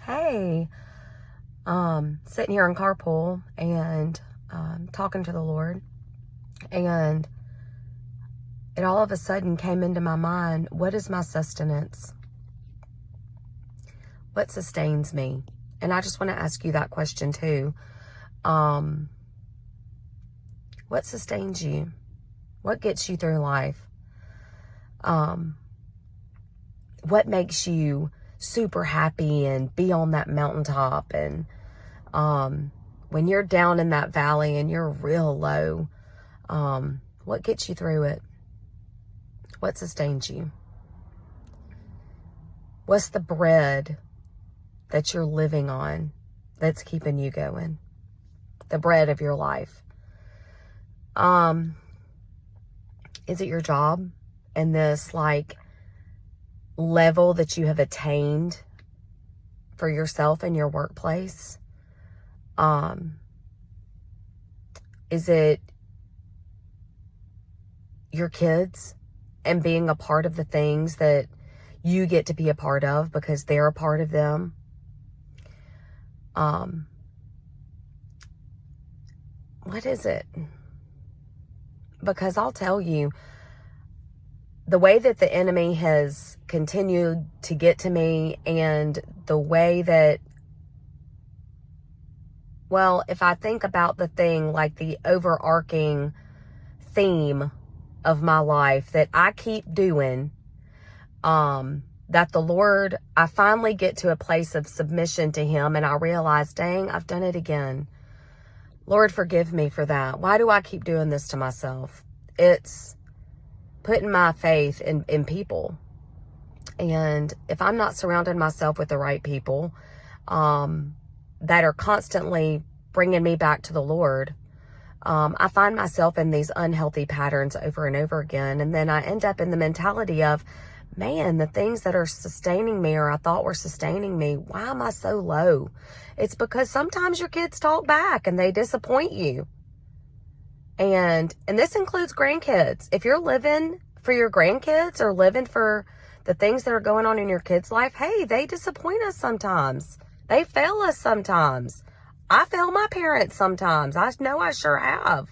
Hey, sitting here in carpool and talking to the Lord, and it all of a sudden came into my mind, what is my sustenance? What sustains me? And I just want to ask you that question too. What sustains you? What gets you through life? What makes you super happy and be on that mountaintop? And when you're down in that valley and you're real low, what gets you through it? What sustains you? What's the bread that you're living on that's keeping you going? The bread of your life. Is it your job and this level that you have attained for yourself in your workplace? Is it your kids and being a part of the things that you get to be a part of because they're a part of them? What is it? Because I'll tell you, the way that the enemy has continued to get to me, and the way that, well, if I think about the thing, like the overarching theme of my life that I keep doing, that the Lord, I finally get to a place of submission to Him, and I realize, dang, I've done it again. Lord, forgive me for that. Why do I keep doing this to myself? It's putting my faith in people. And if I'm not surrounding myself with the right people that are constantly bringing me back to the Lord, I find myself in these unhealthy patterns over and over again. And then I end up in the mentality of, man, the things that are sustaining me, or I thought were sustaining me, why am I so low? It's because sometimes your kids talk back and they disappoint you. And this includes grandkids. If you're living for your grandkids or living for the things that are going on in your kids' life, hey, they disappoint us sometimes. They fail us sometimes. I fail my parents sometimes. I know I sure have.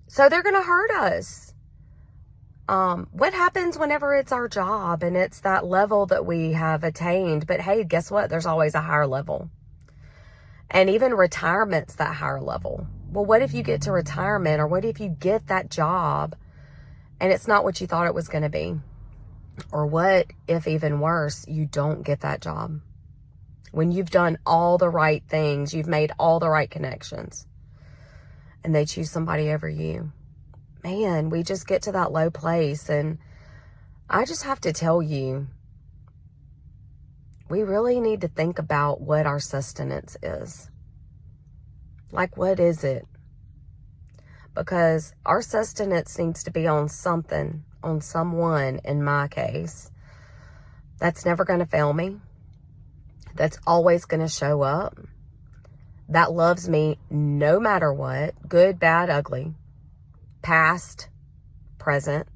So they're going to hurt us. What happens whenever it's our job and it's that level that we have attained? But hey, guess what? There's always a higher level. And even retirement's that higher level. Well, what if you get to retirement, or what if you get that job and it's not what you thought it was going to be? Or what if, even worse, you don't get that job? When you've done all the right things, you've made all the right connections, and they choose somebody over you. Man, we just get to that low place. And I just have to tell you, we really need to think about what our sustenance is. Like, what is it? Because our sustenance needs to be on something, on someone, in my case, that's never going to fail me, that's always going to show up, that loves me no matter what, good, bad, ugly, past, present.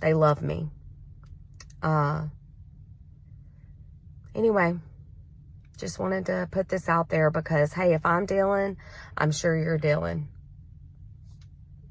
They love me. Anyway, just wanted to put this out there because, hey, if I'm dealing, I'm sure you're dealing.